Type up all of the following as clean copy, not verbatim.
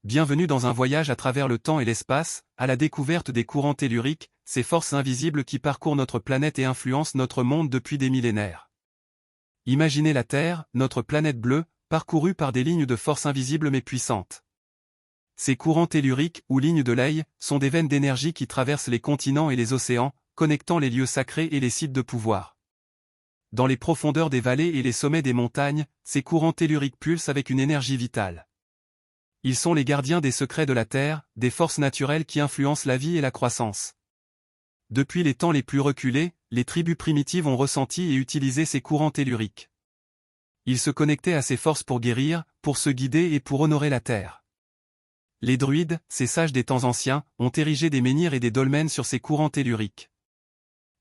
Bienvenue dans un voyage à travers le temps et l'espace, à la découverte des courants telluriques, ces forces invisibles qui parcourent notre planète et influencent notre monde depuis des millénaires. Imaginez la Terre, notre planète bleue, parcourue par des lignes de force invisibles mais puissantes. Ces courants telluriques, ou lignes de Ley, sont des veines d'énergie qui traversent les continents et les océans, connectant les lieux sacrés et les sites de pouvoir. Dans les profondeurs des vallées et les sommets des montagnes, ces courants telluriques pulsent avec une énergie vitale. Ils sont les gardiens des secrets de la Terre, des forces naturelles qui influencent la vie et la croissance. Depuis les temps les plus reculés, les tribus primitives ont ressenti et utilisé ces courants telluriques. Ils se connectaient à ces forces pour guérir, pour se guider et pour honorer la Terre. Les druides, ces sages des temps anciens, ont érigé des menhirs et des dolmens sur ces courants telluriques.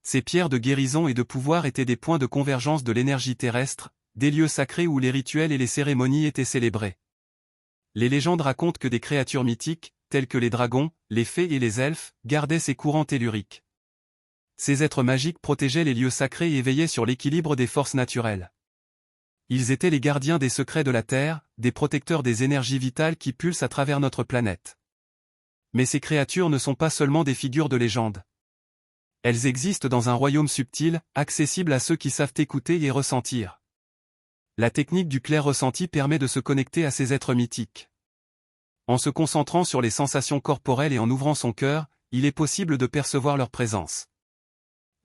Ces pierres de guérison et de pouvoir étaient des points de convergence de l'énergie terrestre, des lieux sacrés où les rituels et les cérémonies étaient célébrés. Les légendes racontent que des créatures mythiques, telles que les dragons, les fées et les elfes, gardaient ces courants telluriques. Ces êtres magiques protégeaient les lieux sacrés et veillaient sur l'équilibre des forces naturelles. Ils étaient les gardiens des secrets de la Terre, des protecteurs des énergies vitales qui pulsent à travers notre planète. Mais ces créatures ne sont pas seulement des figures de légende. Elles existent dans un royaume subtil, accessible à ceux qui savent écouter et ressentir. La technique du clair ressenti permet de se connecter à ces êtres mythiques. En se concentrant sur les sensations corporelles et en ouvrant son cœur, il est possible de percevoir leur présence.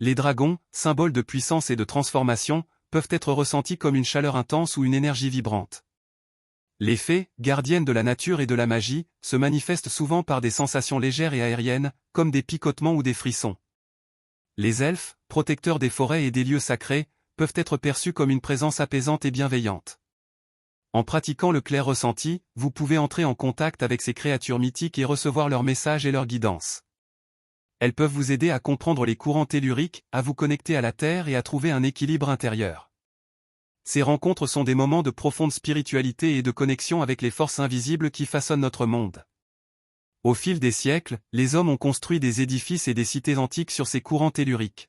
Les dragons, symboles de puissance et de transformation, peuvent être ressentis comme une chaleur intense ou une énergie vibrante. Les fées, gardiennes de la nature et de la magie, se manifestent souvent par des sensations légères et aériennes, comme des picotements ou des frissons. Les elfes, protecteurs des forêts et des lieux sacrés, peuvent être perçus comme une présence apaisante et bienveillante. En pratiquant le clair ressenti, vous pouvez entrer en contact avec ces créatures mythiques et recevoir leurs messages et leur guidance. Elles peuvent vous aider à comprendre les courants telluriques, à vous connecter à la Terre et à trouver un équilibre intérieur. Ces rencontres sont des moments de profonde spiritualité et de connexion avec les forces invisibles qui façonnent notre monde. Au fil des siècles, les hommes ont construit des édifices et des cités antiques sur ces courants telluriques.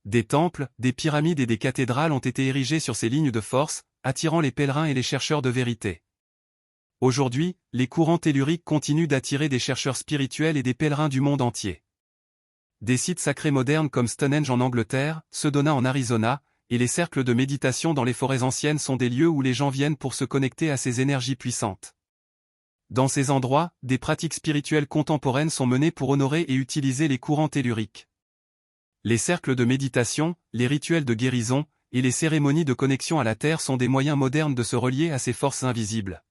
Des temples, des pyramides et des cathédrales ont été érigés sur ces lignes de force, attirant les pèlerins et les chercheurs de vérité. Aujourd'hui, les courants telluriques continuent d'attirer des chercheurs spirituels et des pèlerins du monde entier. Des sites sacrés modernes comme Stonehenge en Angleterre, Sedona en Arizona, et les cercles de méditation dans les forêts anciennes sont des lieux où les gens viennent pour se connecter à ces énergies puissantes. Dans ces endroits, des pratiques spirituelles contemporaines sont menées pour honorer et utiliser les courants telluriques. Les cercles de méditation, les rituels de guérison, et les cérémonies de connexion à la Terre sont des moyens modernes de se relier à ces forces invisibles.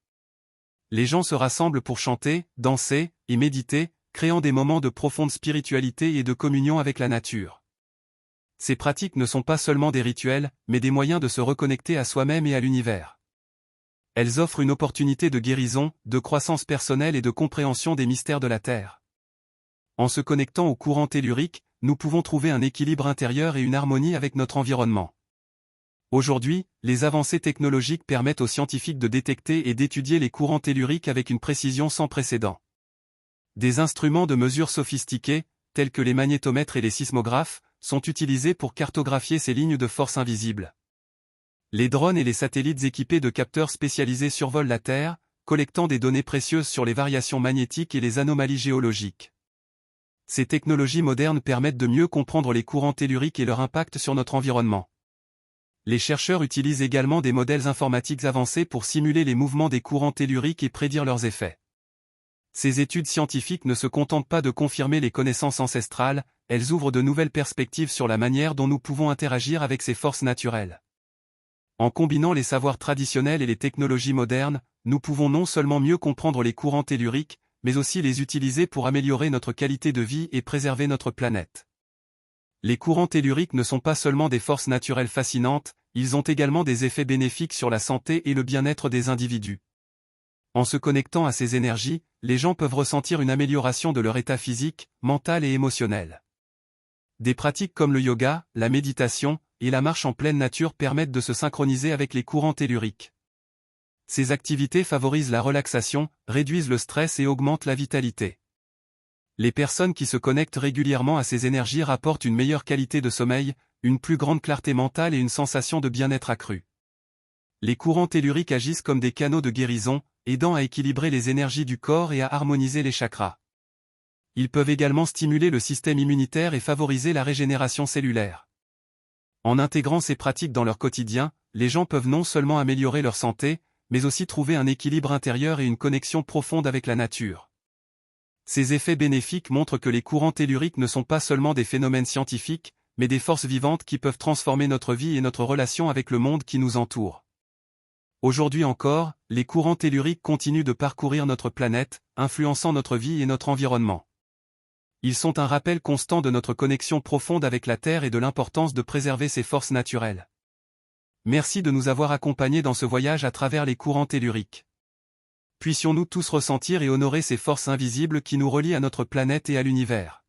Les gens se rassemblent pour chanter, danser, et méditer, créant des moments de profonde spiritualité et de communion avec la nature. Ces pratiques ne sont pas seulement des rituels, mais des moyens de se reconnecter à soi-même et à l'univers. Elles offrent une opportunité de guérison, de croissance personnelle et de compréhension des mystères de la Terre. En se connectant aux courants telluriques, nous pouvons trouver un équilibre intérieur et une harmonie avec notre environnement. Aujourd'hui, les avancées technologiques permettent aux scientifiques de détecter et d'étudier les courants telluriques avec une précision sans précédent. Des instruments de mesure sophistiqués, tels que les magnétomètres et les sismographes, sont utilisés pour cartographier ces lignes de force invisibles. Les drones et les satellites équipés de capteurs spécialisés survolent la Terre, collectant des données précieuses sur les variations magnétiques et les anomalies géologiques. Ces technologies modernes permettent de mieux comprendre les courants telluriques et leur impact sur notre environnement. Les chercheurs utilisent également des modèles informatiques avancés pour simuler les mouvements des courants telluriques et prédire leurs effets. Ces études scientifiques ne se contentent pas de confirmer les connaissances ancestrales, elles ouvrent de nouvelles perspectives sur la manière dont nous pouvons interagir avec ces forces naturelles. En combinant les savoirs traditionnels et les technologies modernes, nous pouvons non seulement mieux comprendre les courants telluriques, mais aussi les utiliser pour améliorer notre qualité de vie et préserver notre planète. Les courants telluriques ne sont pas seulement des forces naturelles fascinantes, ils ont également des effets bénéfiques sur la santé et le bien-être des individus. En se connectant à ces énergies, les gens peuvent ressentir une amélioration de leur état physique, mental et émotionnel. Des pratiques comme le yoga, la méditation et la marche en pleine nature permettent de se synchroniser avec les courants telluriques. Ces activités favorisent la relaxation, réduisent le stress et augmentent la vitalité. Les personnes qui se connectent régulièrement à ces énergies rapportent une meilleure qualité de sommeil, une plus grande clarté mentale et une sensation de bien-être accrue. Les courants telluriques agissent comme des canaux de guérison, aidant à équilibrer les énergies du corps et à harmoniser les chakras. Ils peuvent également stimuler le système immunitaire et favoriser la régénération cellulaire. En intégrant ces pratiques dans leur quotidien, les gens peuvent non seulement améliorer leur santé, mais aussi trouver un équilibre intérieur et une connexion profonde avec la nature. Ces effets bénéfiques montrent que les courants telluriques ne sont pas seulement des phénomènes scientifiques, mais des forces vivantes qui peuvent transformer notre vie et notre relation avec le monde qui nous entoure. Aujourd'hui encore, les courants telluriques continuent de parcourir notre planète, influençant notre vie et notre environnement. Ils sont un rappel constant de notre connexion profonde avec la Terre et de l'importance de préserver ses forces naturelles. Merci de nous avoir accompagnés dans ce voyage à travers les courants telluriques. Puissions-nous tous ressentir et honorer ces forces invisibles qui nous relient à notre planète et à l'univers.